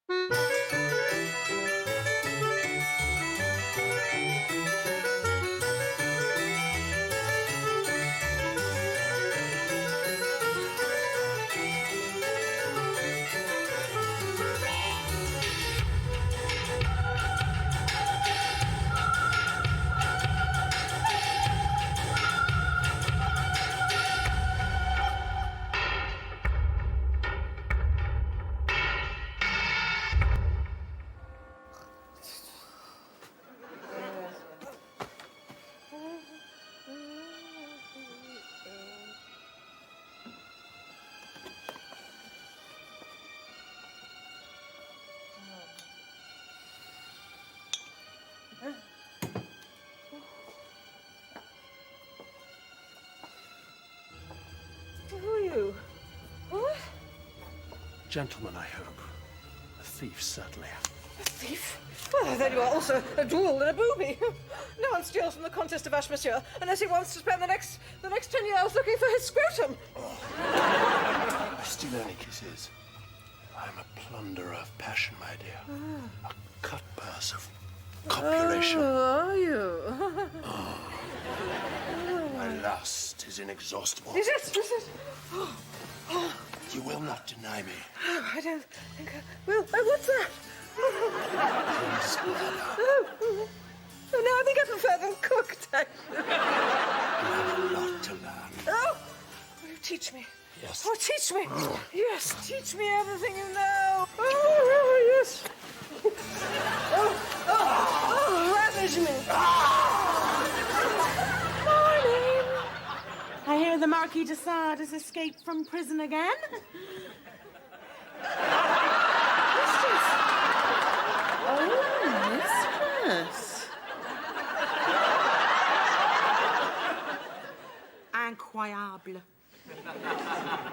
Who are you? What? Gentleman, I hope. A thief, certainly. A thief? Well, then you are also a drool and a booby. No one steals from the contest of Ash, monsieur, unless he wants to spend the next 10 years looking for his scrotum. I steal only kisses. I'm a plunderer of passion, my dear. A cutpurse of copulation. Oh, are you? My lust is inexhaustible. Is it? Is it? You will not deny me. Oh, I don't think I will. Oh, what's that? Please, Clara. Oh, no, I think I prefer them cooked, actually. You have a lot to learn. Oh, will you teach me? Yes. Oh, teach me. Yes, teach me everything you know. Oh, yes. Ravage me. Morning. I hear the Marquis de Sade has escaped from prison again. Mistress. Oh, mistress. Incroyable.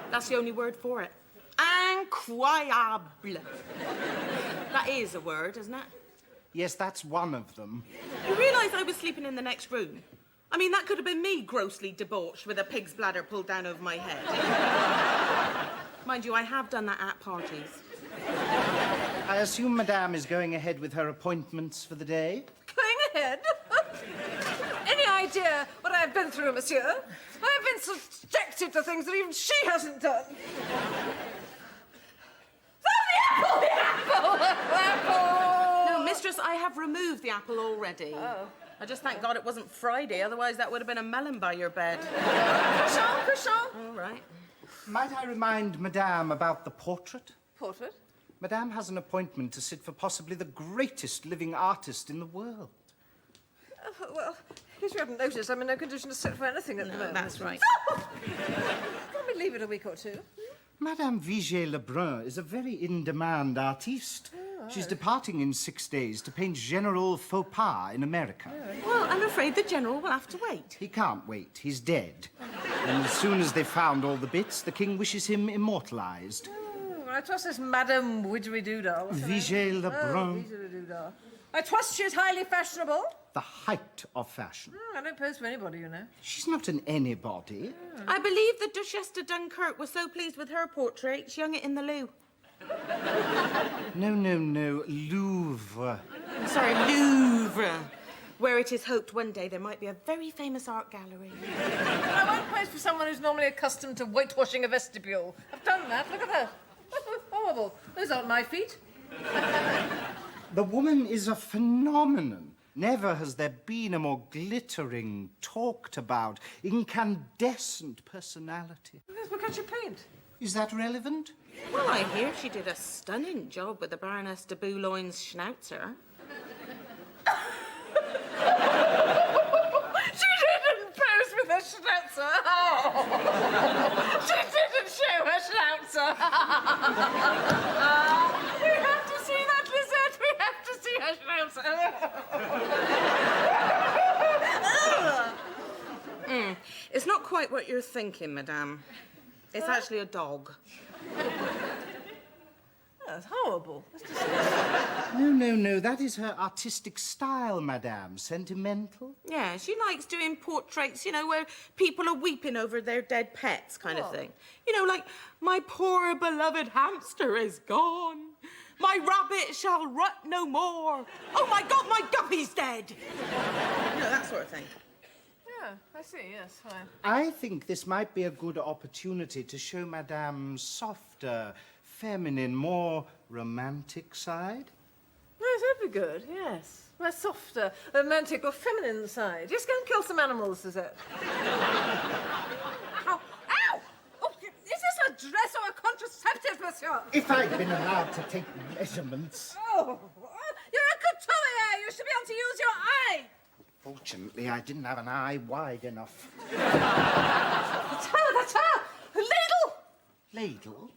That's the only word for it. Incroyable. That is a word, isn't it? Yes, that's one of them. You realise I was sleeping in the next room? I mean, that could have been me grossly debauched with a pig's bladder pulled down over my head. Mind you, I have done that at parties. I assume Madame is going ahead with her appointments for the day? Going ahead. Any idea what I've been through, monsieur? I've been subjected to things that even she hasn't done. The apple! No, mistress, I have removed the apple already. Oh. I just thank God it wasn't Friday, otherwise that would have been a melon by your bed. Croissant. All right. Might I remind Madame about the portrait? Portrait? Madame has an appointment to sit for possibly the greatest living artist in the world. Well, in case you haven't noticed, I'm in no condition to sit for anything at the moment. That's right. Can't we leave it a week or two? Madame 𝗳𝘂𝗆𝗄𝗡 is a very in-demand artiste. She's departing in 6 days to paint General 𝗳𝘂PA in America. Well, I'm afraid the General will have to wait. He can't wait. He's dead. And as soon as they've found all the bits, the king wishes him immortalised. Oh, I trust this Madame Widgery-Doodle. 𝗳𝘂𝗆𝗄𝗡. I trust she is highly fashionable. The height of fashion. I don't pose for anybody, you know. She's not an anybody. I believe the Duchesse de Dunkirk was so pleased with her portrait, she hung it in the loo. No. Louvre. Sorry, Louvre, where it is hoped one day there might be a very famous art gallery. I won't pose for someone who's normally accustomed to whitewashing a vestibule. I've done that. Look at that. Horrible. Those aren't my feet. The woman is a phenomenon. Never has there been a more glittering, talked about, incandescent personality. Yes, what can't you paint? Is that relevant? Well, I hear she did a stunning job with the Baroness de 𝗂𝘂𝗈's schnauzer. She didn't pose with a schnauzer. Oh. She didn't show her schnauzer. We have to see that, Lizette. We have to see her schnauzer. It's not quite what you're thinking, Madame. It's actually a dog. That's horrible. No. That is her artistic style, Madame. Sentimental. Yeah, she likes doing portraits, you know, where people are weeping over their dead pets kind of thing. You know, like, my poor beloved hamster is gone. My rabbit shall rut no more. Oh, my God, my guppy's dead. You know, that sort of thing. Yeah, I see, yes. Fine. I think this might be a good opportunity to show Madame's softer, feminine, more romantic side. Yes, that'd be good, yes. My softer, romantic or feminine side. Just go and kill some animals, is it? Ow! Ow! Oh, is this a dress or a contraceptive, monsieur? If I'd been allowed to take measurements. Oh, you're a couturier. You should be able to use your eye. Fortunately, I didn't have an eye wide enough. That's her, that's her. Ladle. Ladle?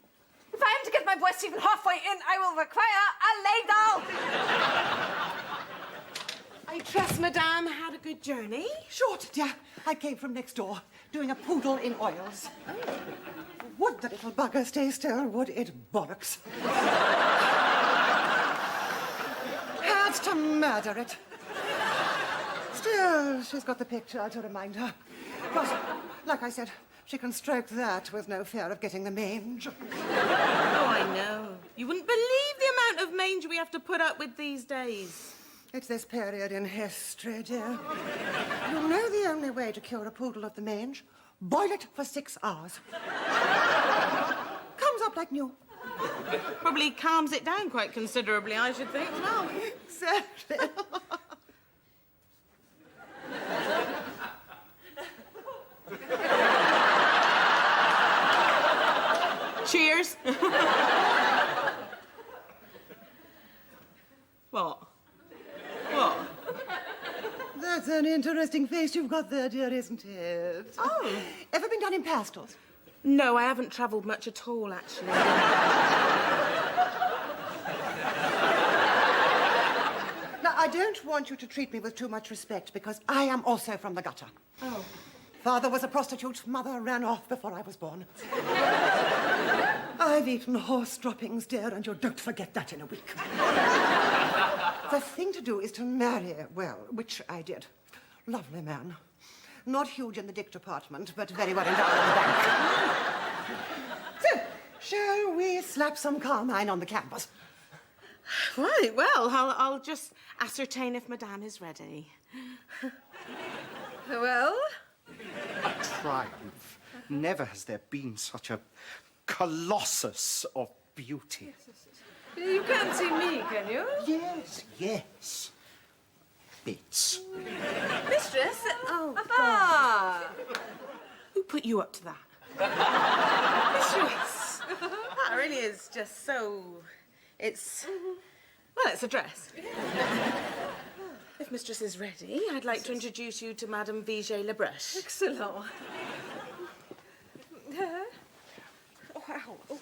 If I am to get my breast even halfway in, I will require a ladle. I trust Madame had a good journey. Short, dear. I came from next door, doing a poodle in oils. Would the little bugger stay still, would it bollocks? Had to murder it. Still, she's got the picture to remind her. But, like I said, she can stroke that with no fear of getting the mange. Oh, I know. You wouldn't believe the amount of mange we have to put up with these days. It's this period in history, dear. You know the only way to cure a poodle of the mange? Boil it for 6 hours. Comes up like new. Probably calms it down quite considerably, I should think. Well, Exactly. cheers. What? What? That's an interesting face you've got there, dear, isn't it? Oh. Ever been down in pastels? No, I haven't travelled much at all, actually. Now, I don't want you to treat me with too much respect because I am also from the gutter. Oh. Father was a prostitute. Mother ran off before I was born. I've eaten horse droppings, dear, and you don't forget that in a week. The thing to do is to marry well, which I did. Lovely man. Not huge in the dick department, but very well endowed in the bank. So, shall we slap some carmine on the canvas? Right, well, I'll just ascertain if Madame is ready. Well? A triumph. Never has there been such a colossus of beauty. You can't see me, can you? Yes, yes. Bits. Mistress? Oh, ah. Who put you up to that? Mistress. That really is just so... It's... Well, it's a dress. If Mistress is ready, I'd like to introduce you to Madame 𝗳𝘂𝗍𝗄𝗏. Excellent. Oh, wow. Oh.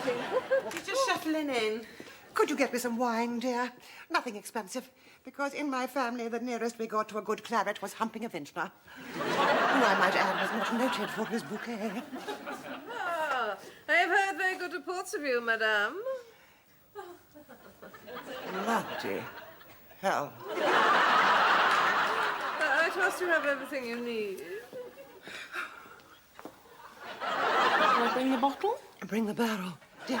You're just shuffling in. Could you get me some wine, dear? Nothing expensive, because in my family, the nearest we got to a good claret was humping a vintner, who I might add was not noted for his bouquet. Ah, I have heard very good reports of you, madame. Bloody hell. I trust you have everything you need. Shall I bring the bottle? Bring the barrel, dear.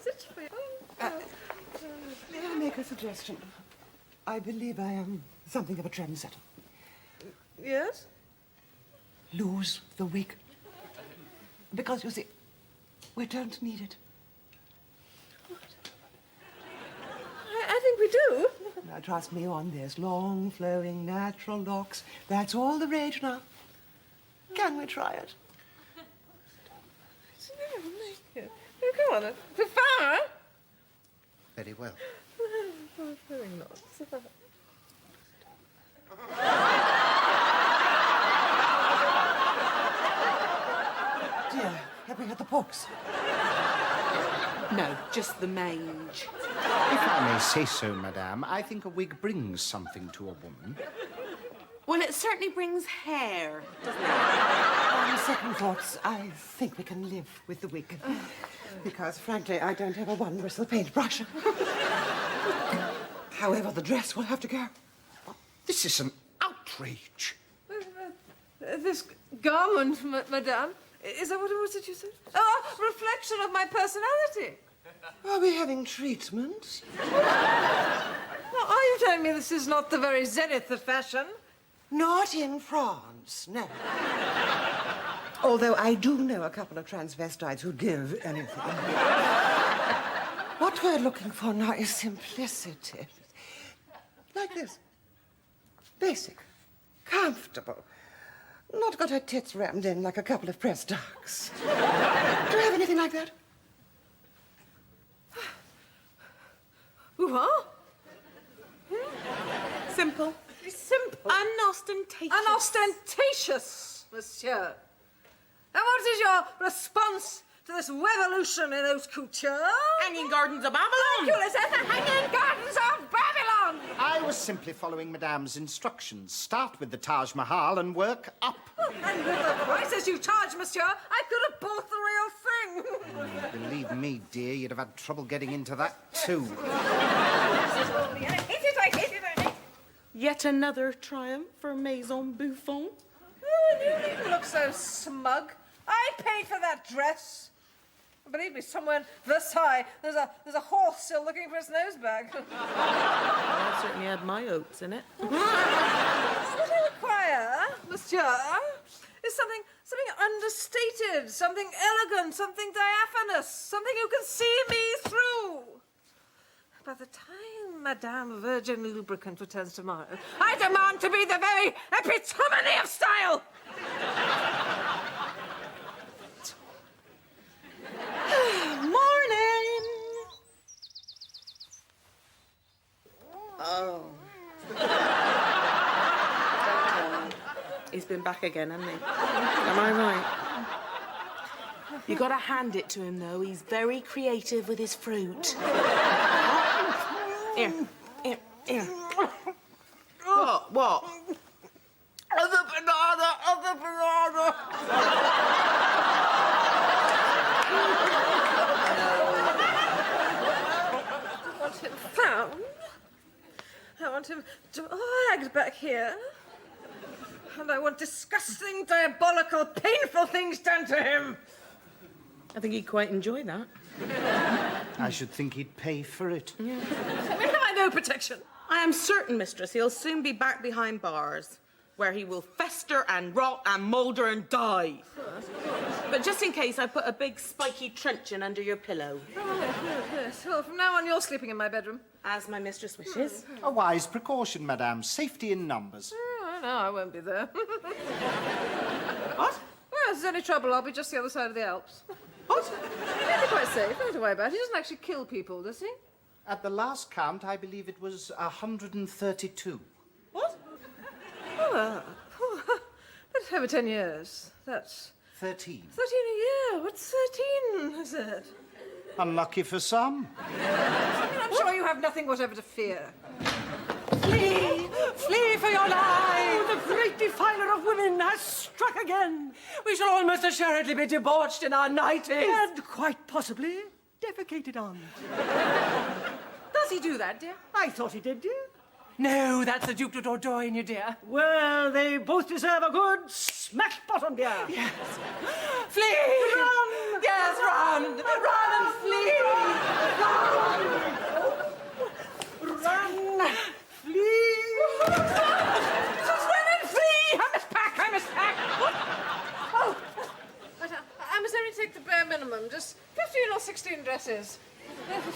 Sit for you. May I make a suggestion? I believe I am something of a trendsetter. Yes? Lose the wig. Because, you see, we don't need it. I think we do. Now, trust me on this. Long, flowing, natural locks. That's all the rage now. Can we try it? Come on, Far. Very well. Very nice. Dear, have we had the pox? No, just the mange. If I may say so, madame, I think a wig brings something to a woman. Well, it certainly brings hair, doesn't it? On second thoughts, I think we can live with the wig. Because, frankly, I don't have a one-bristle paintbrush. However, the dress will have to go. This is an outrage. This garment, madame, Is that what it was that you said? Oh, a reflection of my personality. Are we having treatment? Now, are you telling me this is not the very zenith of fashion? Not in France, no. Although I do know a couple of transvestites who'd give anything. What we're looking for now is simplicity. Like this. Basic. Comfortable. Not got her tits rammed in like a couple of press ducks. Do you have anything like that? What? Simple. Simple. Unostentatious. Unostentatious, monsieur. And what is your response to this revolution in haute couture? Hanging Gardens of Babylon. Ridiculous, the hanging gardens of Babylon. I was simply following Madame's instructions. Start with the Taj Mahal and work up. And with the prices you charge, monsieur, I could have bought the real thing. Believe me, dear, you'd have had trouble getting into that too. I hate it, I hate it, I hate it. Yet another triumph for Maison Buffon. Oh, you needn't look so smug. I paid for that dress. Believe me, somewhere in Versailles, there's a horse still looking for its nose bag. I certainly had my oats in it. What I require, monsieur, is something understated, something elegant, something diaphanous, something you can see me through. By the time Madame Virgin Lubricant returns tomorrow, I demand to be the very epitome of style. Morning! Oh. He's been back again, hasn't he? Am I right? You gotta hand it to him, though. He's very creative with his fruit. Here. What? Other banana. I want him found. I want him dragged back here. And I want disgusting, diabolical, painful things done to him. I think he'd quite enjoy that. I should think he'd pay for it. I mean, have I no protection? I am certain, mistress, he'll soon be back behind bars, where he will fester and rot and moulder and die. But just in case, I put a big spiky truncheon under your pillow. Oh, yes. Well, from now on, you're sleeping in my bedroom. As my mistress wishes. A wise precaution, Madame. Safety in numbers. Oh, no, I won't be there. What? Well, if there's any trouble, I'll be just the other side of the Alps. What? He'll be quite safe, nothing to worry about. He doesn't actually kill people, does he? At the last count, I believe it was 132. What? That's over 10 years. That's 13. 13 a year. What's 13, is it? Unlucky for some. I'm sure you have nothing whatever to fear. Flee! Flee for your life! The great defiler of women has struck again. We shall almost assuredly be debauched in our nighties. And quite possibly defecated on. Does he do that, dear? I thought he did, dear. No, that's the Duke de Dordogne, dear. Well, they both deserve a good smash bottom, dear. Yes. Flee! Run! Yes, run! Run and flee! Run! Flee! Just run and flee! I must pack! Oh! But I must only take the bare minimum. Just 15 or 16 dresses. 50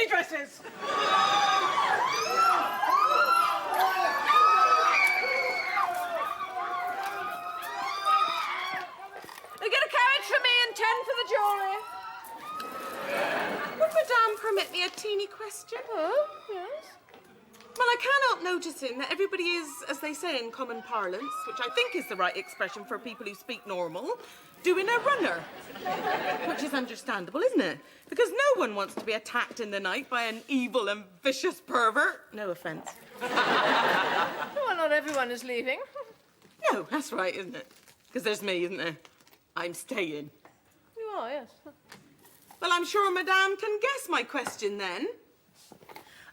dresses! You get a carriage for me and 10 for the jewellery. Would Madame permit me a teeny question? Oh, yes. Well, I cannot noticing that everybody is, as they say in common parlance, which I think is the right expression for people who speak normal, doing a runner. Which is understandable, isn't it? Because no one wants to be attacked in the night by an evil and vicious pervert. No offence. Well, not everyone is leaving. No, that's right, isn't it? Because there's me, isn't there? I'm staying. You are, yes. Well, I'm sure Madame can guess my question then.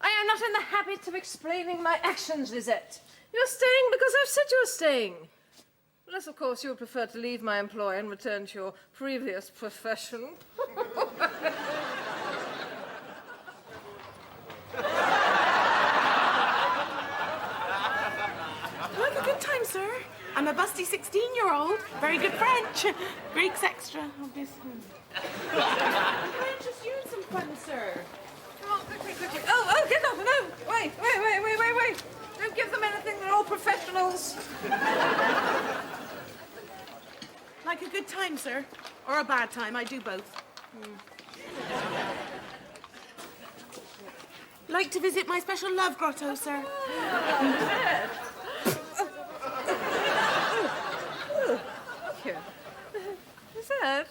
I am not in the habit of explaining my actions, Lisette. You're staying because I've said you're staying. Unless, of course, you would prefer to leave my employ and return to your previous profession. Have a good time, sir. I'm a busty 16-year-old. Very good French. Greek's extra, obviously. Can I interest you in some fun, sir? Come on, quickly. Oh, get off. No, wait. Don't give them anything. They're all professionals. Like a good time, sir? Or a bad time? I do both. Like to visit my special love grotto, sir? Here. Is that?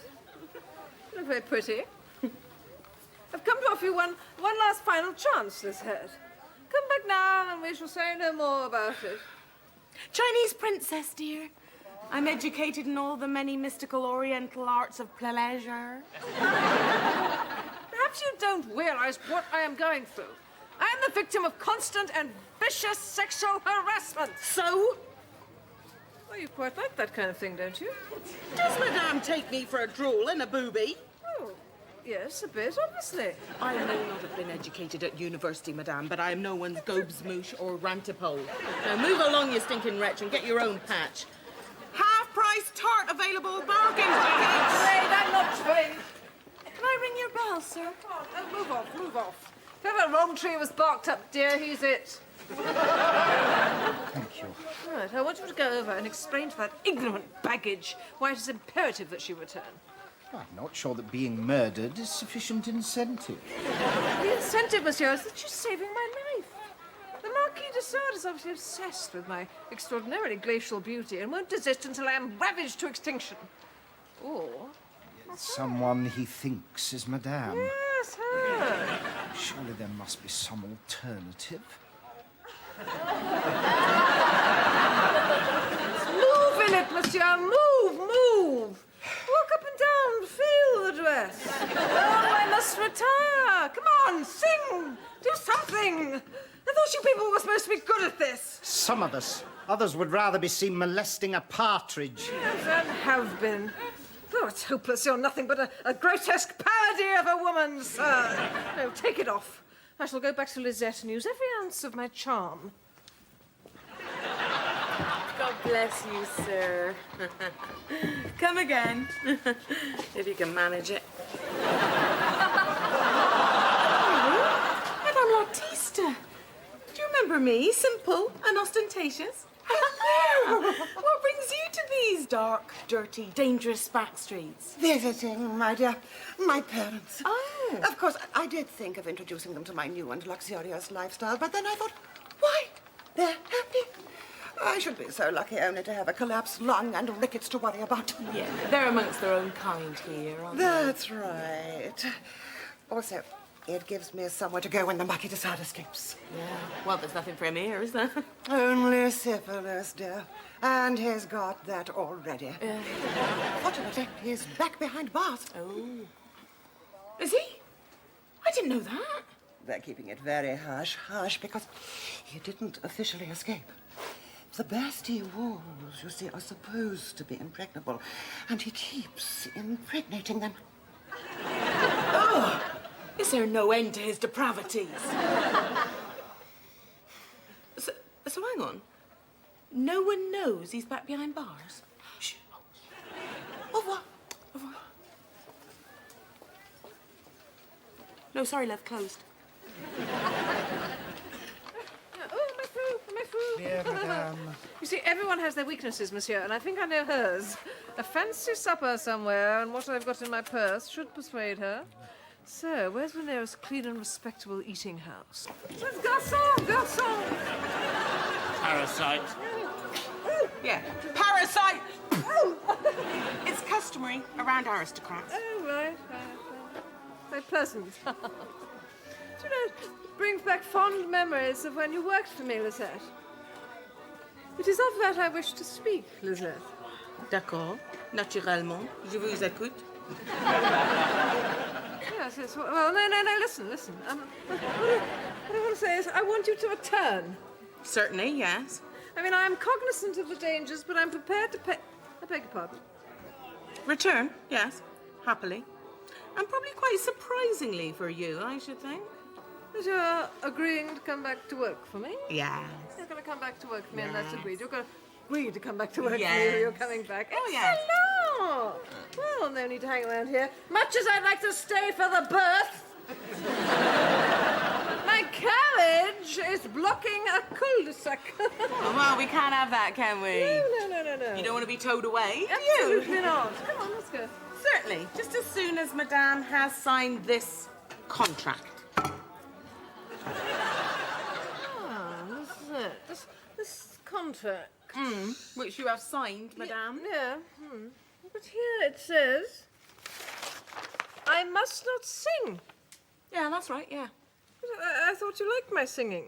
You look very pretty. I've come to offer you one last final chance, this head. Come back now and we shall say no more about it. Chinese princess, dear. I'm educated in all the many mystical oriental arts of pleasure. Perhaps you don't realize what I am going through. I am the victim of constant and vicious sexual harassment. So? Well, you quite like that kind of thing, don't you? Does Madame take me for a drool and a booby? Oh, yes, a bit, obviously. I may not have been educated at university, Madame, but I am no one's gobesmoosh or rantipole. Now move along, you stinking wretch, and get your own patch. Half-price tart available, bargain tickets. Afraid I'm not trained. Can I ring your bell, sir? Oh, move off. If ever Rometree was barked up, dear, he's it. Thank you. Right, I want you to go over and explain to that ignorant baggage why it is imperative that she return. I'm not sure that being murdered is sufficient incentive. The incentive, monsieur, is that she's saving my life. The Marquis de Sade is obviously obsessed with my extraordinarily glacial beauty and won't desist until I am ravaged to extinction. Or... Someone he thinks is Madame. yes, her. Surely there must be some alternative. Move in it, monsieur, move. Walk up and down, feel the dress. Oh, I must retire. Come on, sing, do something. I thought you people were supposed to be good at this. Some of us. Others would rather be seen molesting a partridge. Yes, and have been. Oh, it's hopeless. You're nothing but a grotesque parody of a woman, sir. No, take it off. I shall go back to Lisette and use every ounce of my charm. God bless you, sir. Come again, if you can manage it. Madame L'artiste. Do you remember me? Simple and ostentatious. Hello! What brings you to these dark, dirty, dangerous back streets? Visiting, my dear. My parents. Oh. Of course, I did think of introducing them to my new and luxurious lifestyle, but then I thought, why? They're happy. I should be so lucky only to have a collapsed lung and rickets to worry about. Yeah, they're amongst their own kind here, aren't they? That's right. Also, it gives me somewhere to go when the Marquis de Sade escapes. Yeah. Well, there's nothing for him here, is there? Only syphilis, dear. And he's got that already. Fortunately, he's back behind bars. Oh. Is he? I didn't know that. They're keeping it very hush, because he didn't officially escape. The Bastille walls, you see, are supposed to be impregnable, and he keeps impregnating them. Oh! Is there no end to his depravities? So hang on. No one knows he's back behind bars? Shh. Au revoir. Au revoir. No, sorry, love, closed. Oh, my food. Here, Madame. You see, everyone has their weaknesses, monsieur, and I think I know hers. A fancy supper somewhere, and what I've got in my purse should persuade her. So, where's the nearest clean and respectable eating house? Let's garçon! Parasite. Yeah. Parasite! It's customary around aristocrats. Oh, right. Very pleasant. Do you know, it brings back fond memories of when you worked for me, Lisette. It is of that I wish to speak, Lisette. D'accord. Naturellement. Je vous écoute. Yes. Well, no, listen. What I want to say is I want you to return. Certainly, yes. I mean, I'm cognizant of the dangers, but I'm prepared to pay... I beg your pardon. Return, yes, happily. And probably quite surprisingly for you, I should think. But you're agreeing to come back to work for me? Yes. You're going to come back to work for me, and that's agreed. You're going to agree to come back to work for me, Yes. or you're coming back. Oh, yes. Excellent! Well, no need to hang around here. Much as I'd like to stay for the birth, my carriage is blocking a cul-de-sac. Oh, well, we can't have that, can we? No. You don't want to be towed away, do Absolutely you? not. Come on, let's go. Certainly, just as soon as Madame has signed this contract. This is it. This contract. Which you have signed, Madame. Yeah. But here it says, I must not sing. Yeah, that's right, yeah. But I thought you liked my singing.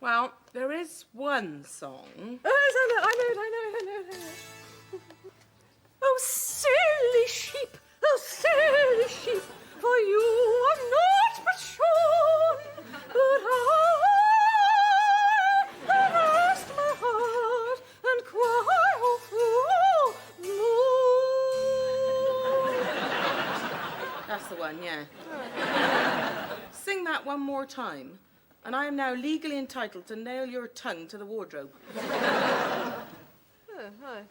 Well, there is one song. Oh, yes, I know it. Oh, silly sheep, for you are not but shorn, but I have lost my heart and cry, oh, moon. That's the one, yeah. Sing that one more time, and I am now legally entitled to nail your tongue to the wardrobe. Oh, hi.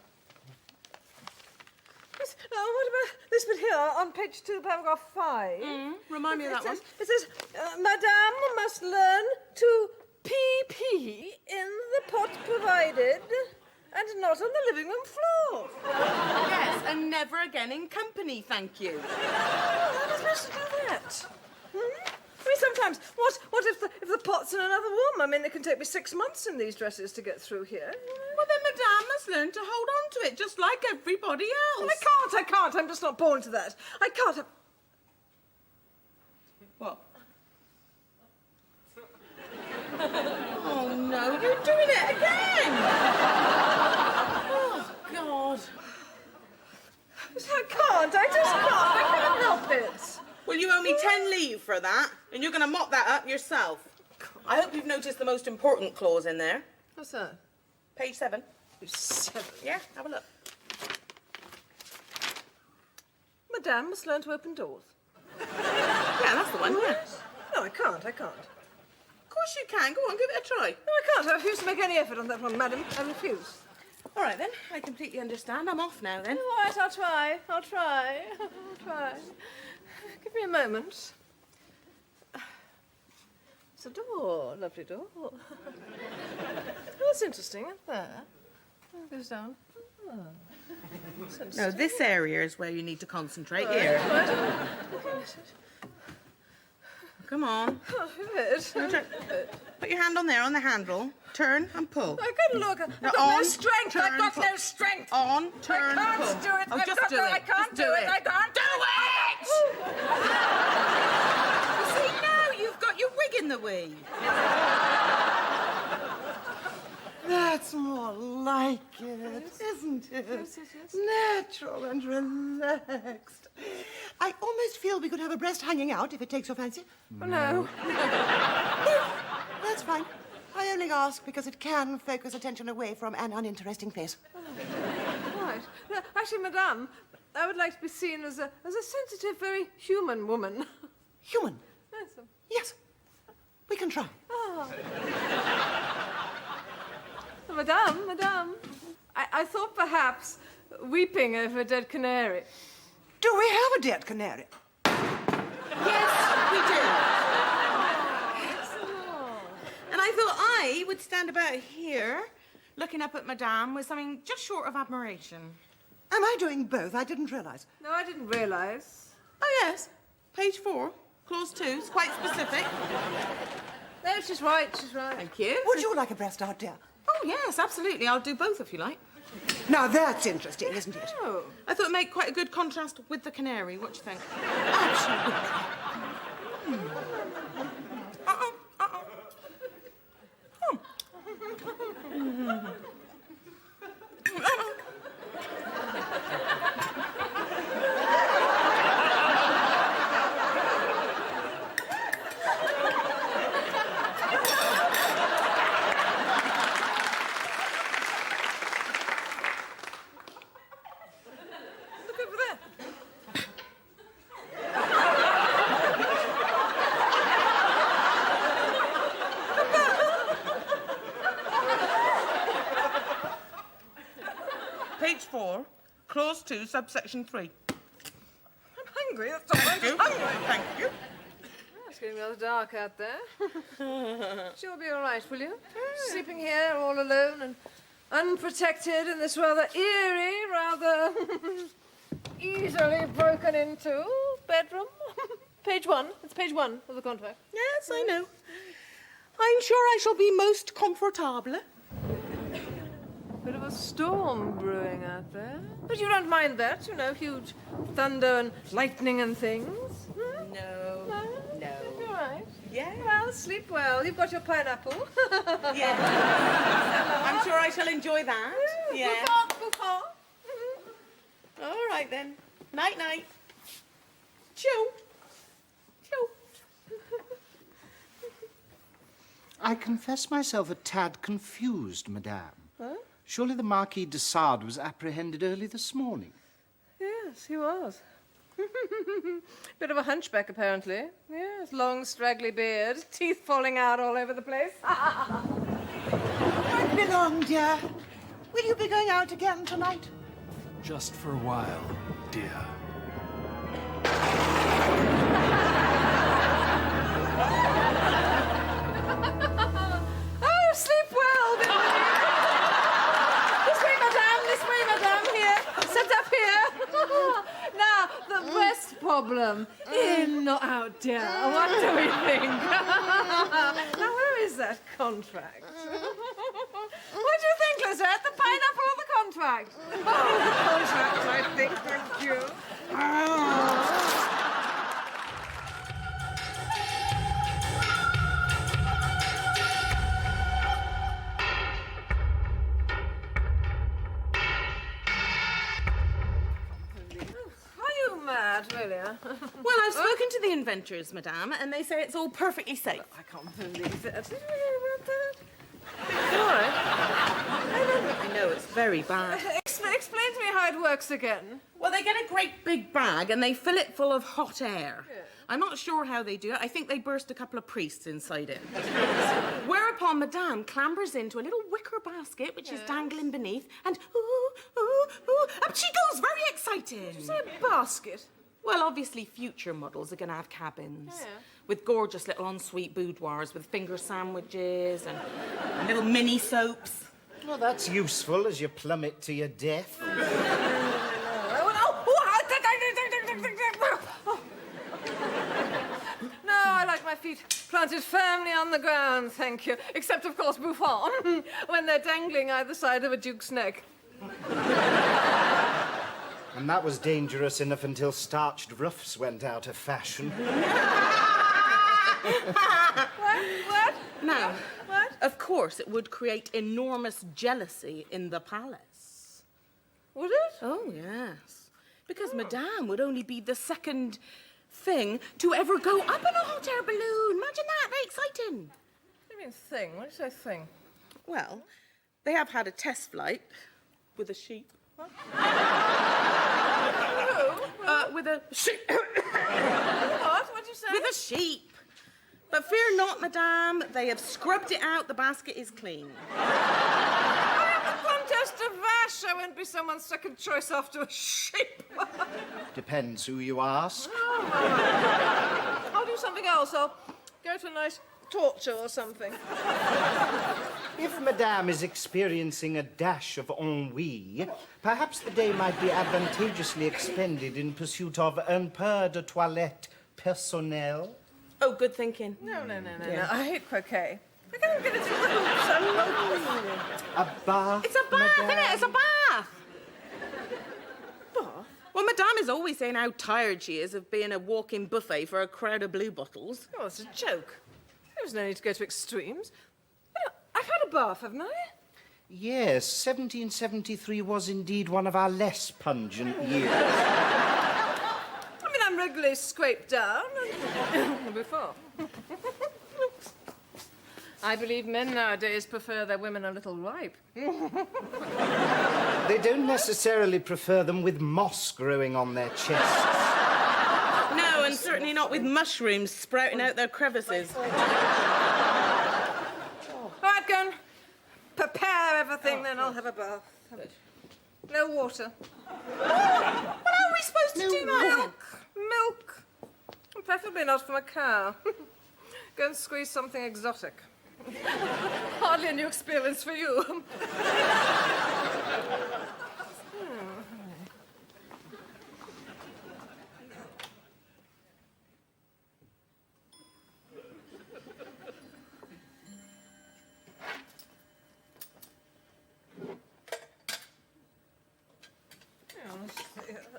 What about this bit here on page 2, paragraph 5? Remind me of that one. It says, Madame must learn to pee in the pot provided and not on the living room floor. Yes, and never again in company, thank you. How am I supposed to do that? I mean, sometimes, what if the pot's in another room? I mean, it can take me 6 months in these dresses to get through here. Well, then Madame must learn to hold on to it, just like everybody else. I can't. I'm just not born to that. I can't have... What? Oh, no, you're doing it again! Oh, God. I can't. I just can't. I can't help it. Well, you owe me 10 leave for that, and you're going to mop that up yourself. I hope you've noticed the most important clause in there. What's that? Page 7. 7. Yeah, have a look. Madame must learn to open doors. Yeah, that's the one, yeah. No, I can't. Of course you can. Go on, give it a try. No, I can't. I refuse to make any effort on that one, madam. I refuse. All right, then. I completely understand. I'm off now, then. All right, I'll try. Give me a moment. It's a door. Lovely door. Oh, that's interesting. There. It goes down. Oh. No, this area is where you need to concentrate. Here. Right. Come on. Oh, good. Put your hand on there, on the handle. Turn and pull. I couldn't look. I've got no strength. turn, I've got pull. no strength. On, turn, I pull. can't do it. Oh, I've just got do no, it. I can't Just do it. I can't do it. See, now you've got your wig in the way. That's more like it, isn't it? Yes. Natural and relaxed. I almost feel we could have a breast hanging out if it takes your fancy. Oh, no. That's fine. I only ask because it can focus attention away from an uninteresting face. Right. No, actually, madame, I would like to be seen as a sensitive, very human woman. Human. Yes. Yes. We can try. Oh. Madame, I thought perhaps weeping over a dead canary. Do we have a dead canary? Yes, we do. And I thought I would stand about here, looking up at Madame with something just short of admiration. Am I doing both? I didn't realize. No, I didn't realise. Oh, yes. Page 4, clause 2. It's quite specific. No, she's right. Thank you. Would you like a breast out, dear? Oh, yes, absolutely. I'll do both if you like. Now that's interesting, isn't it? Oh. I thought it'd make quite a good contrast with the canary. What do you think? Absolutely. 2, subsection 3. I'm hungry, that's all. I'm just hungry. Thank you. It's getting rather dark out there. You'll be all right, will you? Sleeping here all alone and unprotected in this rather eerie, rather easily broken into bedroom. Page 1. It's page 1 of the contract. Yes, I know. I'm sure I shall be most comfortable. Bit of a storm brewing out there. But you don't mind that, you know, huge thunder and lightning and things. Hmm? No. You're right. Yeah. Well, sleep well. You've got your pineapple. Yeah. I'm sure I shall enjoy that. Yeah. Bouffant. All right then. Night night. Chew. Chew. I confess myself a tad confused, madame. Huh? Surely the Marquis de Sade was apprehended early this morning. Yes, he was. Bit of a hunchback, apparently. Yes, long, straggly beard, teeth falling out all over the place. Won't be long, dear. Will you be going out again tonight? Just for a while, dear. Oh, sleep well, This way, madame, here. Sit up here. Now, the West problem. In or out, dear? What do we think? Now, where is that contract? What do you think, Lizette? The pineapple or the contract? Oh, the contract, I think. Thank you. Are you mad, really? Well, I've spoken to the inventors, madame, and they say it's all perfectly safe. I can't believe it. Did you hear about that? All right. I know, it's very bad. Explain to me how it works again. Well, they get a great big bag and they fill it full of hot air. Yeah. I'm not sure how they do it. I think they burst a couple of priests inside it. Whereupon Madame clambers into a little wicker basket which is dangling beneath, and up she goes, very exciting. Is that a basket? Well, obviously future models are going to have cabins with gorgeous little ensuite boudoirs with finger sandwiches and little mini soaps. Well, that's useful as you plummet to your death. No, I like my feet planted firmly on the ground, thank you. Except, of course, Buffon, when they're dangling either side of a duke's neck. And that was dangerous enough until starched ruffs went out of fashion. What? Now, What? of course, it would create enormous jealousy in the palace. Would it? Oh, yes. Because Madame would only be the second thing to ever go up in a hot air balloon. Imagine that, very exciting. What do you mean thing? What do you say thing? Well, they have had a test flight with a sheep. With a sheep. What? What'd you say? With a sheep. But fear not, Madame, they have scrubbed it out. The basket is clean. A contest of Vache. I won't be someone's second choice after a sheep. Depends who you ask. I'll do something else. I'll go to a nice torture or something. If Madame is experiencing a dash of ennui, perhaps the day might be advantageously expended in pursuit of un peu de toilette personnelle. Oh, good thinking. No. I hate croquet. I can't get it to move. A bath, It's a bath, Madame? isn't it? It's a bath. Bath? Well, Madame is always saying how tired she is of being a walking buffet for a crowd of blue bottles. Oh, it's a joke. There's no need to go to extremes. You know, I've had a bath, haven't I? Yes, 1773 was indeed one of our less pungent years. I mean, I'm regularly scraped down. And before. I believe men nowadays prefer their women a little ripe. They don't necessarily prefer them with moss growing on their chests. No, and certainly not with mushrooms sprouting out their crevices. All right, go and prepare everything, then I'll have a bath. No water. What are we supposed to do now? Milk. Preferably not from a cow. Go and squeeze something exotic. Hardly a new experience for you.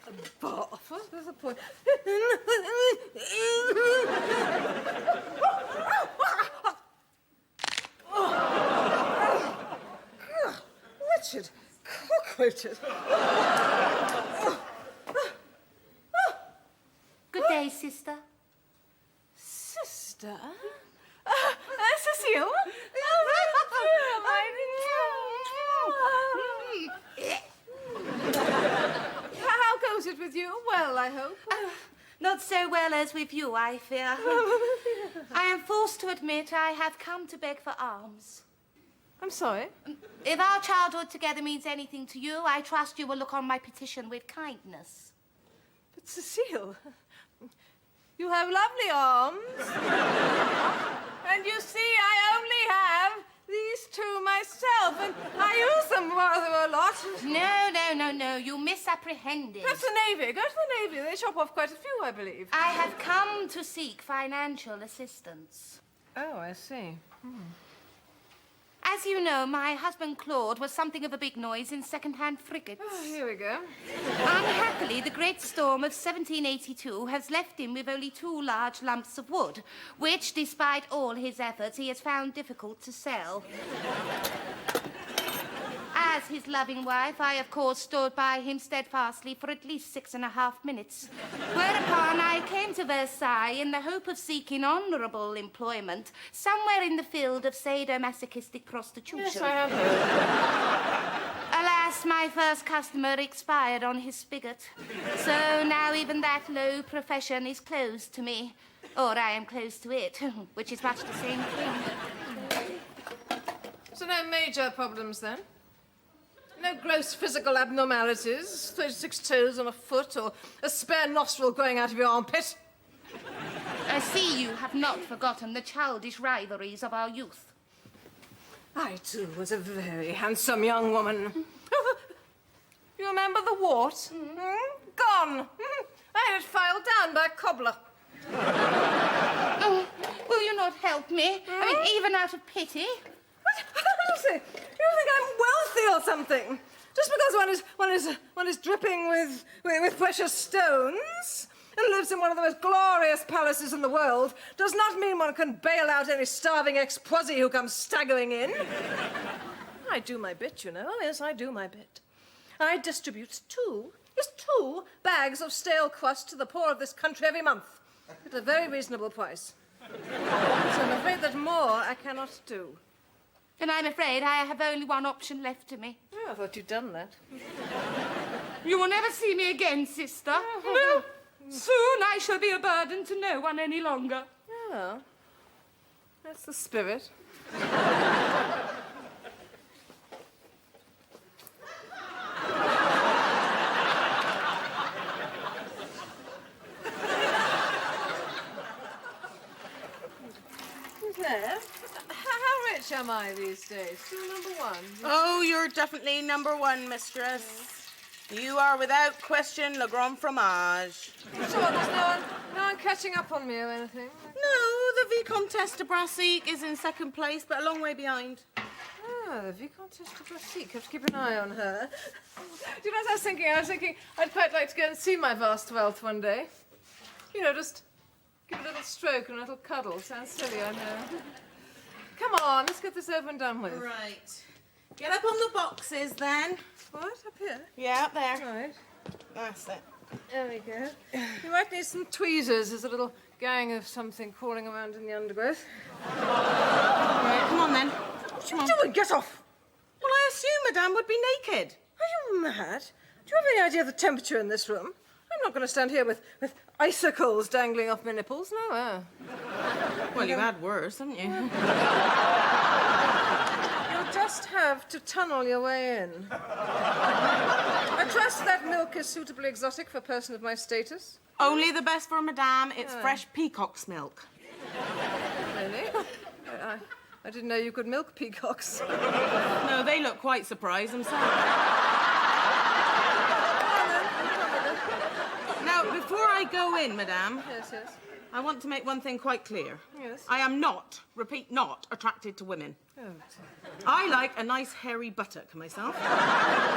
A bath? What's the point? Wretched cockroaches. Good day, sister. Sister? Cecile? How goes it with you? Well, I hope. Not so well as with you, I fear. I am forced to admit I have come to beg for alms. I'm sorry. If our childhood together means anything to you, I trust you will look on my petition with kindness. But Cecile, you have lovely arms. And you see, I only have these two myself, and I use them rather a lot. No, you misapprehended. Perhaps the Navy. Go to the Navy. They chop off quite a few, I believe. I have come to seek financial assistance. Oh, I see. As you know, my husband Claude was something of a big noise in second-hand frigates. Oh, here we go. Unhappily, the great storm of 1782 has left him with only 2 large lumps of wood, which, despite all his efforts, he has found difficult to sell. As his loving wife, I, of course, stood by him steadfastly for at least 6.5 minutes, whereupon I came to Versailles in the hope of seeking honourable employment somewhere in the field of sadomasochistic prostitution. Yes, I have heard. Alas, my first customer expired on his spigot, so now even that low profession is closed to me, or I am close to it, which is much the same thing. So no major problems, then? No gross physical abnormalities, 36 toes on a foot, or a spare nostril growing out of your armpit? I see you have not forgotten the childish rivalries of our youth. I, too, was a very handsome young woman. You remember the wart? Gone. I had it filed down by a cobbler. Oh, will you not help me? I mean, even out of pity? Lucy, you think I'm wealthy or something? Just because one is dripping with precious stones and lives in one of the most glorious palaces in the world does not mean one can bail out any starving ex-prosy who comes staggering in. I do my bit, you know. Yes, I do my bit. I distribute 2 bags of stale crust to the poor of this country every month at a very reasonable price. So I'm afraid that more I cannot do. Then I'm afraid I have only one option left to me. Oh, I thought you'd done that. You will never see me again, sister. No. Soon I shall be a burden to no one any longer. Oh, that's the spirit. Claire, how rich am I these days? Still #1? Oh, you're definitely #1, mistress. You are without question le grand fromage. Sure, there's no one catching up on me or anything? No, the Vicomtesse de Brassic is in 2nd place, but a long way behind. Oh, the Vicomtesse de Brassic. Have to keep an eye on her. Do you know what I was thinking? I was thinking I'd quite like to go and see my vast wealth one day. You know, just give a little stroke and a little cuddle. Sounds silly, I know. Come on, let's get this over and done with. Right. Get up on the boxes, then. What? Up here? Yeah, up there. Right. That's it. There we go. You might need some tweezers. There's a little gang of something crawling around in the undergrowth. Right, come on, then. What are you doing? Get off! Well, I assume Madame would be naked. Are you mad? Do you have any idea of the temperature in this room? I'm not going to stand here with icicles dangling off my nipples, no. Well, you had worse, haven't you? You're must have to tunnel your way in. I trust that milk is suitably exotic for a person of my status. Only the best for Madame. It's fresh peacock's milk. Really? I didn't know you could milk peacocks. No, they look quite surprised themselves. Now, before I go in, Madame, Yes, yes. I want to make one thing quite clear. Yes. I am not, repeat, not attracted to women. Oh, I like a nice hairy buttock myself.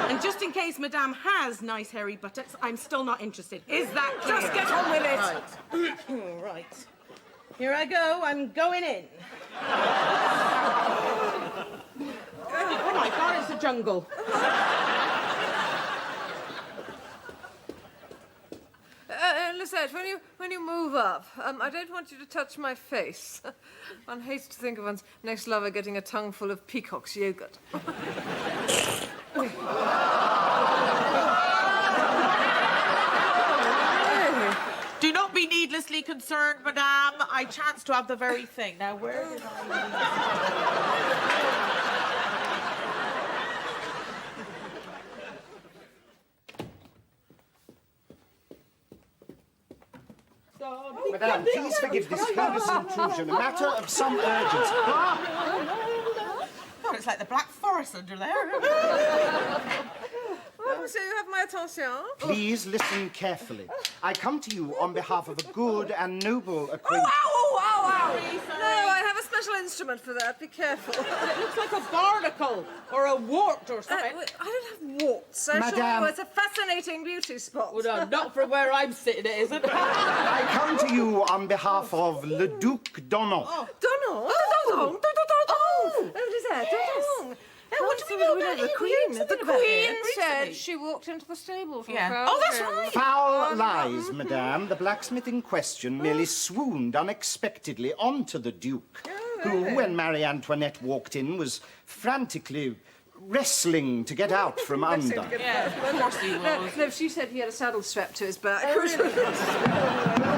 And just in case Madame has nice hairy buttocks, I'm still not interested. Is that clear? just get on with it. Right. Right. Here I go. I'm going in. Oh my God, it's a jungle. Lisette, when you move up, I don't want you to touch my face. One hates to think of one's next lover getting a tongue full of peacock's yogurt. Do not be needlessly concerned, Madame. I chanced to have the very thing. Now, where did Madame, please forgive this heinous intrusion. A matter of some urgency. God, it's like the Black Forest under there. Well, so you have my attention? Please listen carefully. I come to you on behalf of a good and noble acquaintance. Ow! No, I have a special instrument for that. Be careful. It looks like a barnacle or a wart or something. I don't have warts. I assure Madame. you, it's a fascinating beauty spot. Well, no, not from where I'm sitting, it isn't. I come to you on behalf of Le Duc d'Onon. Donald? Oh, Lisette, Donald. What do we know about him? The Queen. We heard The something about Queen him said recently. she walked into the stable from Yeah. Crown Oh, that's Hill. right. Foul lies, Madame. The blacksmith in question merely swooned unexpectedly onto the Duke, who, when Marie Antoinette walked in, was frantically wrestling to get out from under. Yeah, of course he was. No, she said he had a saddle strapped to his back.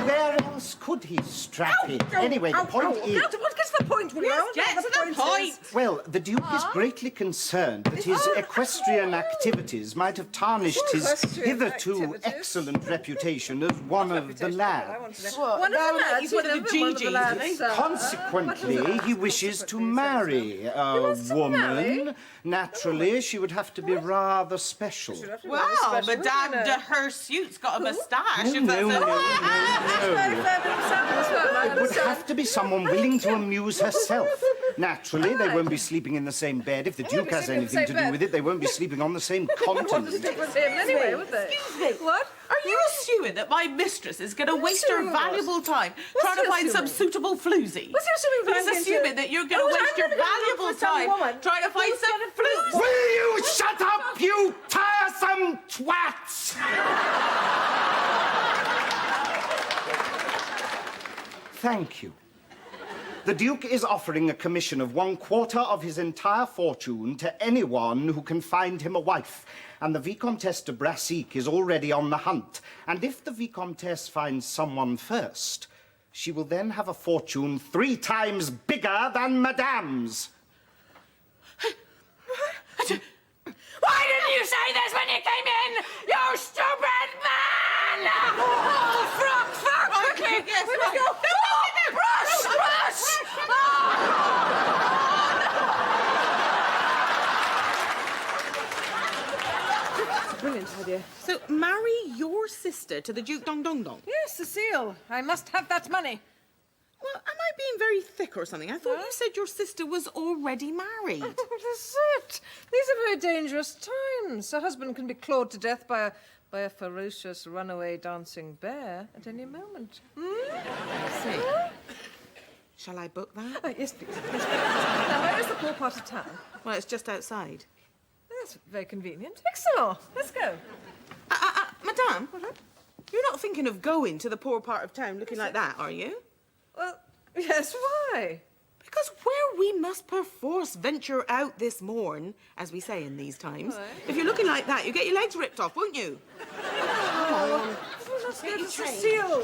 Where else could he strap it? Anyway, the point is... What gets the point, will you? Get to the point. Well, the Duke is greatly concerned that his equestrian activities might have tarnished his Equestrian hitherto activities? excellent reputation as one of the lads. One of the lads, he's one of the GGs, isn't he? Consequently, he wishes to marry a woman. Naturally, she would have to be rather special. Wow, Madame de Hirsut's got a moustache. No, no, no, no, no. It would have to be someone willing to amuse herself. Naturally, they won't be sleeping in the same bed. If the Duke has anything to do with it, they won't be sleeping on the same continent. with him anyway, would they? Excuse me. What? Are you assuming that my mistress is going to waste her assuming what? valuable time What's trying he to find some assuming? suitable floozy? What's he assuming that He's I'm going to- assuming that you're going Oh, to I'm waste your gonna go look valuable for some time woman trying to find who's some gonna floozy. Will you shut up, you tiresome twats? Thank you. The Duke is offering a commission of 1/4 of his entire fortune to anyone who can find him a wife. And the Vicomtesse de Brassic is already on the hunt. And if the Vicomtesse finds someone first, she will then have a fortune 3 times bigger than Madame's. Why didn't you say this when you came in, you stupid man? Oh, fuck! Quickly! Yes, Where'd right. you go? No! Rush! Brilliant idea. So, marry your sister to the Duke Dong Dong Dong? Yes, Cecile. I must have that money. Well, am I being very thick or something? I thought you said your sister was already married. What is it? These are very dangerous times. A husband can be clawed to death by a ferocious runaway dancing bear at any moment. See. Shall I book that? Yes, please. Yes, please. Now, where is the poor part of town? Well, it's just outside. That's very convenient. Excellent. Let's go. Madame, you're not thinking of going to the poor part of town looking like that, are you? Well, yes, why? Because where we must perforce venture out this morn, as we say in these times, if you're looking like that, you get your legs ripped off, won't you? Let's go to Cecile.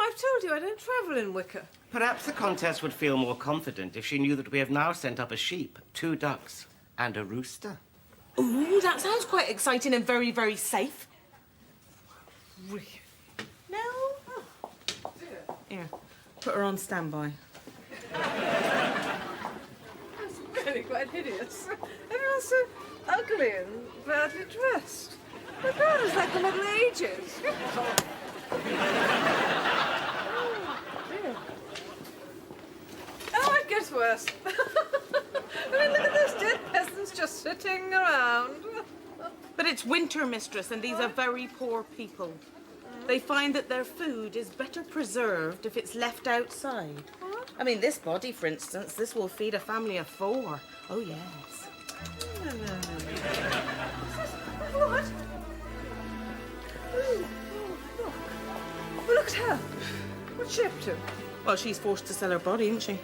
I've told you I don't travel in wicker. Perhaps the Countess would feel more confident if she knew that we have now sent up a sheep, 2 ducks, and a rooster. Ooh, that sounds quite exciting and very, very safe. Really? No? Oh, dear. Here, put her on standby. That's really quite hideous. Everyone's so ugly and badly dressed. My God, it's like the Middle Ages. Oh, dear. Oh, it gets worse. I mean, look at those dead peasants just sitting around. But it's winter, mistress, and these are very poor people. They find that their food is better preserved if it's left outside. What? I mean, this body, for instance, this will feed a family of 4. Oh, yes. No. What? Oh, look. Oh, look at her. What's she up to? Well, she's forced to sell her body, isn't she?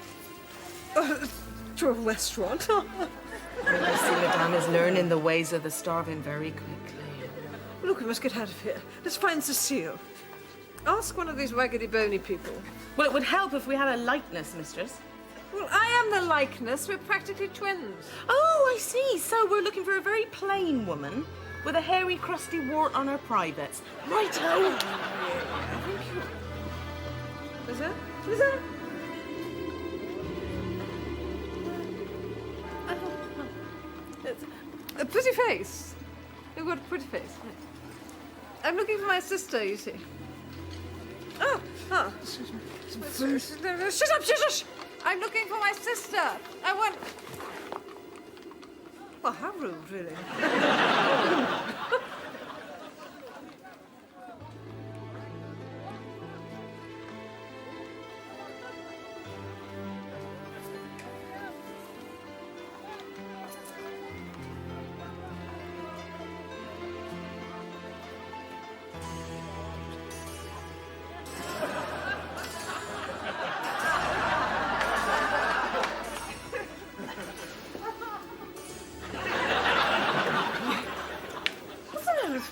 To a restaurant. I see Madame is learning the ways of the starving very quickly. Look, we must get out of here. Let's find Cecile. Ask one of these raggedy bony people. Well, it would help if we had a likeness, mistress. Well, I am the likeness. We're practically twins. Oh, I see. So we're looking for a very plain woman with a hairy, crusty wart on her privates. Righto. Is that? Is that? It's a pretty face. You've got a pretty face. I'm looking for my sister, you see. Oh. Excuse me. Shut up, shush! I'm looking for my sister. I want... Well, how rude, really.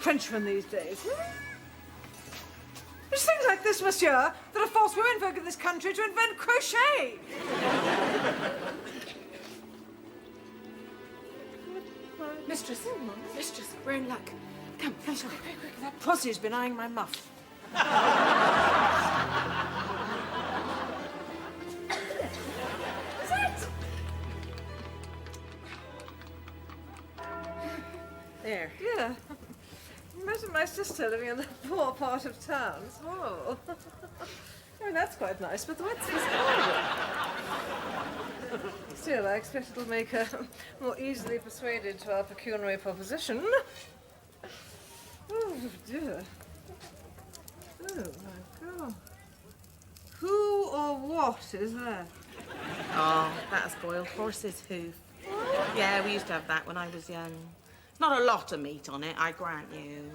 Frenchman these days. It's things like this, monsieur, that have forced womenfolk in this country to invent crochet. Mistress, we're in luck. Come, Quick. That posse's been eyeing my muff. there. Yeah. Imagine my sister living in the poor part of town. It's horrible. I mean, that's quite nice, but the wet's horrible. Still, I expect it'll make her more easily persuaded to our pecuniary proposition. Oh, dear. Oh, my God. Who or what is that? Oh, that's boiled horse's hoof. Yeah, we used to have that when I was young. Not a lot of meat on it, I grant you.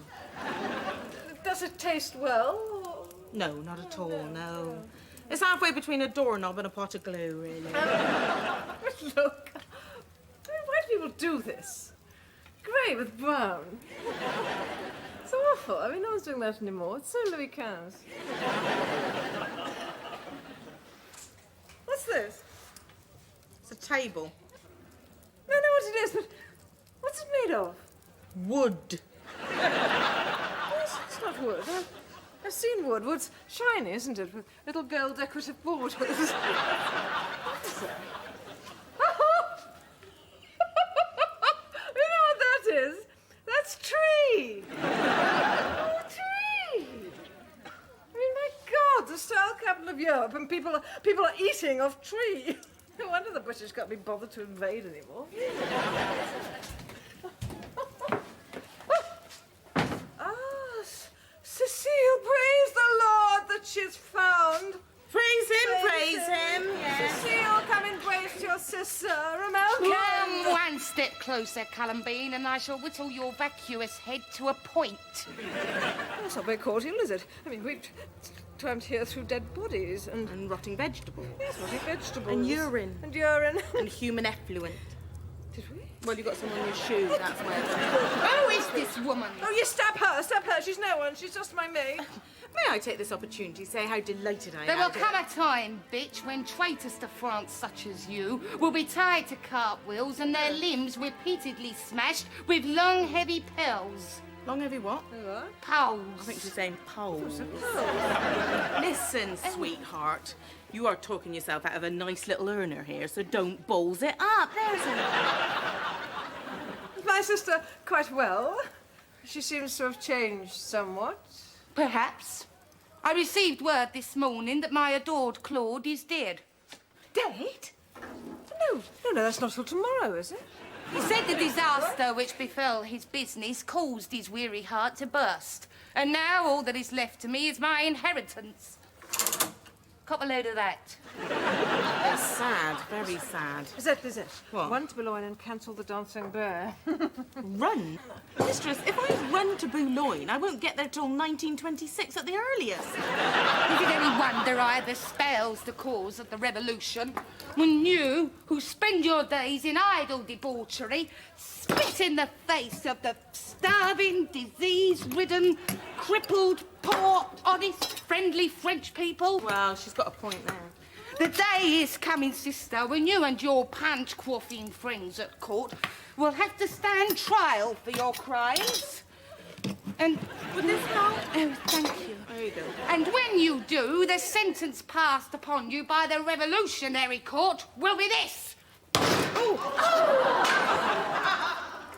Does it taste well? Or... No, not at all, no. It's halfway between a doorknob and a pot of glue, really. Look, I mean, why do people do this? Grey with brown. So awful. I mean, no one's doing that anymore. It's so Louis XV. What's this? It's a table. I know what it is, but what's it made of? Wood. like wood. I've seen wood. Wood's shiny, isn't it? With little gold decorative borders. What is that? You know what that is? That's tree. Oh, tree. I mean, my God, the style capital of Europe, and people are eating off tree. No wonder the British can't be bothered to invade anymore. Cecile, praise the Lord that she's found. Praise him. Yes. Cecile, come embrace your sister. Remember? Come one step closer, 𝗙𝗡𝐿, and I shall whittle your vacuous head to a point. That's not very cordial, is it? I mean, we've climbed here through dead bodies and rotting vegetables. Yes, rotting vegetables. And urine. And urine. And human effluent. Did we? Well, you got some on your shoe, that's where. Who is this woman? Oh, you stab her. She's no one. She's just my maid. May I take this opportunity to say how delighted I am? There will come a time, bitch, when traitors to France such as you will be tied to cartwheels and their limbs repeatedly smashed with long, heavy poles. Long heavy what? Poles. I think she's saying poles. Listen, sweetheart. You are talking yourself out of a nice little earner here, so don't balls it up. There's Is my sister quite well? She seems to have changed somewhat. Perhaps. I received word this morning that my adored Claude is dead. Dead? No, that's not till tomorrow, is it? He said the disaster which befell his business caused his weary heart to burst. And now all that is left to me is my inheritance. Cop a load of that. It's sad, very sad. Lizette. What? Run to Boulogne and cancel the Dancing Bear. Run? Mistress, if I run to Boulogne, I won't get there till 1926 at the earliest. Is it any wonder I espouse the cause of the revolution when you, who spend your days in idle debauchery, spit in the face of the starving, disease-ridden, crippled, poor, honest, friendly French people? Well, she's got a point there. The day is coming, sister, when you and your punch-quaffing friends at court will have to stand trial for your crimes. And... Would this help? Oh, thank you. There you go. And when you do, the sentence passed upon you by the revolutionary court will be this. Oh!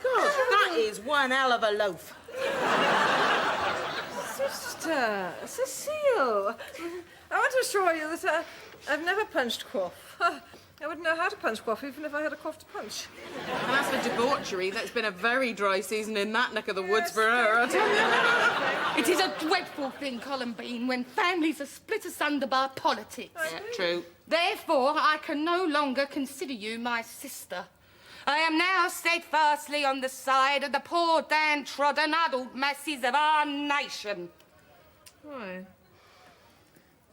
God, that is one hell of a loaf. Sister, Cecile, I want to assure you that I've never punched quaff. I wouldn't know how to punch quaff even if I had a quaff to punch. And as for debauchery, that's been a very dry season in that neck of the woods for her, I tell you. It is a dreadful thing, Columbine, when families are split asunder by politics. Yeah, true. Therefore, I can no longer consider you my sister. I am now steadfastly on the side of the poor, downtrodden, addled masses of our nation. Why?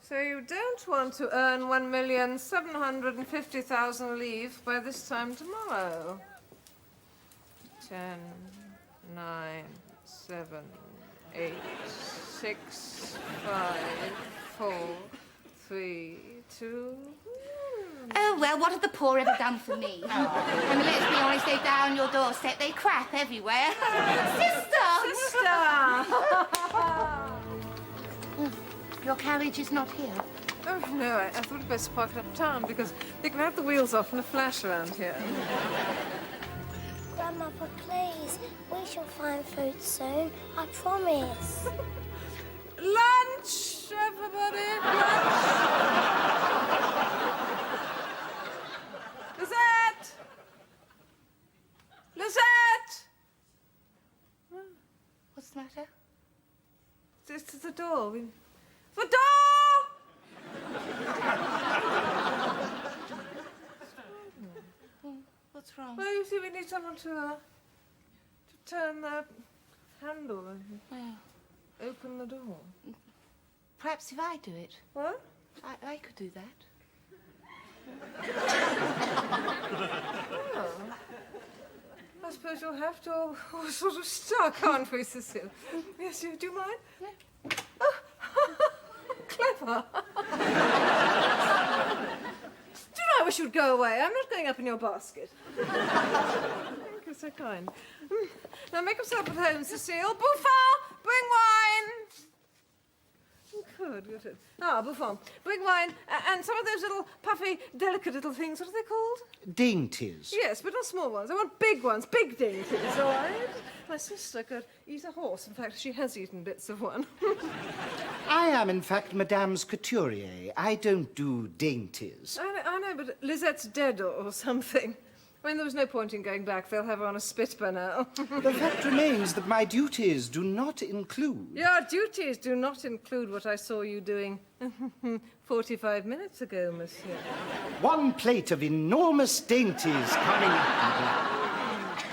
So you don't want to earn 1,750,000 livres by this time tomorrow? 10, 9, 7, 8, 6, 5, 4, 3, 2... Oh, well, what have the poor ever done for me? I mean, let's be honest, they're down your doorstep. They crap everywhere. Sister! Your carriage is not here. Oh, no, I thought we'd best park it uptown because they can have the wheels off in a flash around here. Grandmother, please. We shall find food soon. I promise. Lunch, everybody! Lunch! Lizette! What's the matter? It's the door. The door! What's wrong? Well, you see, we need someone to turn the handle and open the door. Perhaps if I do it. What? I could do that. Oh. I suppose you'll have to all sort of stuck, aren't we, Cecile? Yes, you do you mind? Yeah. Oh. Clever. Do you know, I wish you'd go away. I'm not going up in your basket. Thank you, so kind. Now make yourself at home, Cecile. Bouffard, bring wine. Good. Ah, Buffon. Bring wine and some of those little puffy, delicate little things. What are they called? Dainties. Yes, but not small ones. I want big ones, big dainties, all right? My sister could eat a horse. In fact, she has eaten bits of one. I am, in fact, Madame's couturier. I don't do dainties. I know, but Lizette's dead or something. I mean, there was no point in going back. They'll have her on a spit by now. The fact remains that my duties do not include... Your duties do not include what I saw you doing 45 minutes ago, monsieur. One plate of enormous dainties coming up.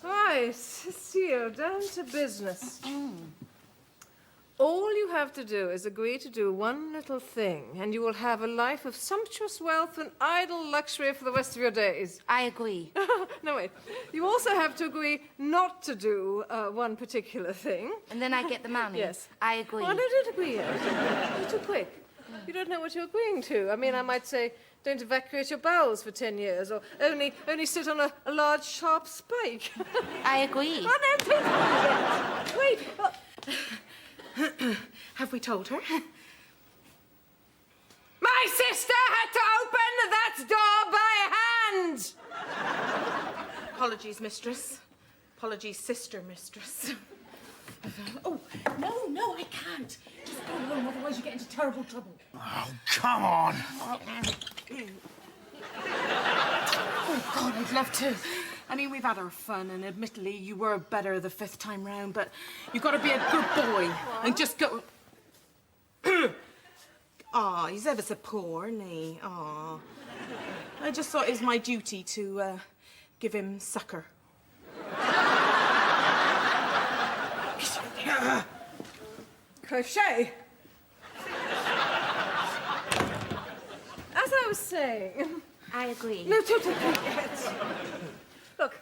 Right, Cecile, down to business. All you have to do is agree to do one little thing, and you will have a life of sumptuous wealth and idle luxury for the rest of your days. I agree. No, wait. You also have to agree not to do one particular thing. And then I get the money. Yes. I agree. Oh, no, don't agree yet. You're too quick. You don't know what you're agreeing to. I mean, I might say, don't evacuate your bowels for 10 years, or only sit on a large, sharp spike. I agree. Oh, no, don't do that. Wait. Oh. Have we told her? My sister had to open that door by hand! Apologies, mistress. Apologies, sister mistress. Oh, no, I can't. Just go home, otherwise you get into terrible trouble. Oh, come on. Oh, God, I'd love to. I mean, we've had our fun, and admittedly, you were better the 5th time round, but you've got to be a good boy and just go... Aw, he's ever so poor, isn't he? Aw. I just thought it was my duty to give him succor. Crochet. As I was saying... I agree. No, don't yet. Look,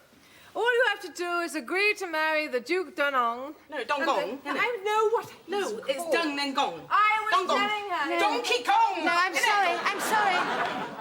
all you have to do is agree to marry the Duke d'Anong. No, Dongong. I know what No, it's Dung Then Gong. I was Dong Gong. telling her. No. Donkey Kong! No, I'm sorry.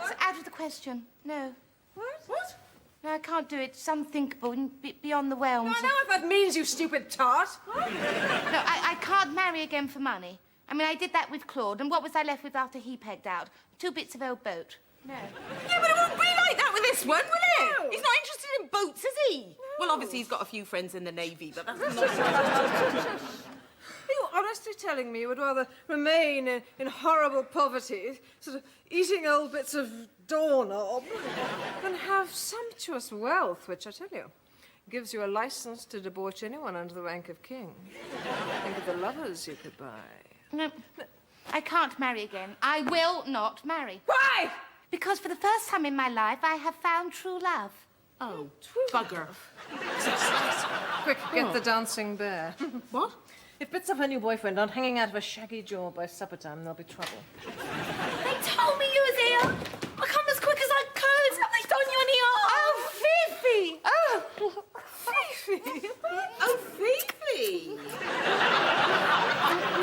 It's out of the question. No. What? No, I can't do it. It's unthinkable and beyond the realms. I know what that means, you stupid tart. No, I can't marry again for money. I mean, I did that with Claude, and what was I left with after he pegged out? 2 bits of old boat. No. Yeah, but it won't be like that with this one, will it? No. He's not interested in boats, is he? No. Well, obviously, he's got a few friends in the Navy, but that's not... Are you honestly telling me you would rather remain in horrible poverty, sort of eating old bits of doorknob, than have sumptuous wealth, which I tell you, gives you a license to debauch anyone under the rank of king? Think of the lovers you could buy. No, I can't marry again. I will not marry. Why? Because for the first time in my life, I have found true love. Oh, bugger. Quick, get the dancing bear. What? If bits of her new boyfriend aren't hanging out of a shaggy jaw by supper time, there'll be trouble. They told me you was here. I come as quick as I could. Have they done you any harm? Oh, Fifi! Oh, Fifi! Oh, Fifi!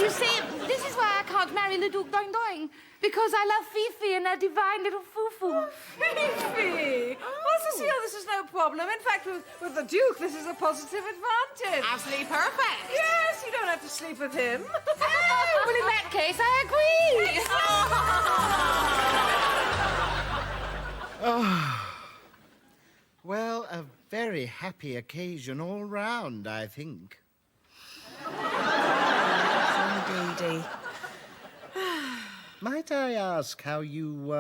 You see, this is why I can't marry Le Duc Doing Doing. Because I love Fifi and her divine little foo-foo. Oh, Fifi! Well, Cecile, this is no problem. In fact, with the Duke, this is a positive advantage. Absolutely perfect. Yes, you don't have to sleep with him. Oh, well, in that case, I agree. Well, a very happy occasion all round, I think. Indeedy. Might I ask how you,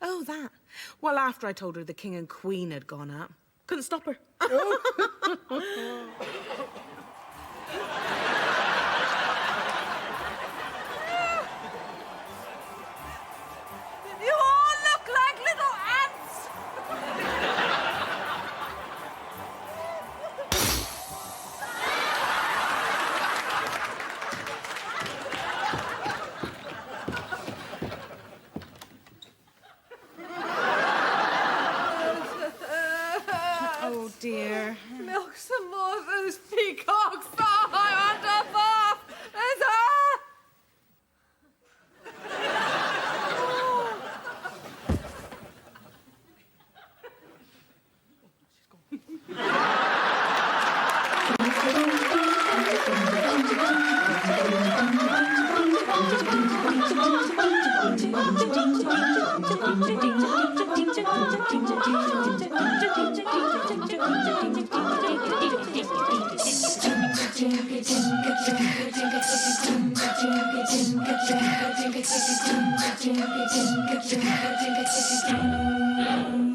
Oh, that. Well, after I told her the King and Queen had gone up, couldn't stop her. You all look like little ants. Oh, dear. Milk some more of those peacocks. Oh, I want to bath. There's 𝑒𝑝𝑖𝑠�ＯDES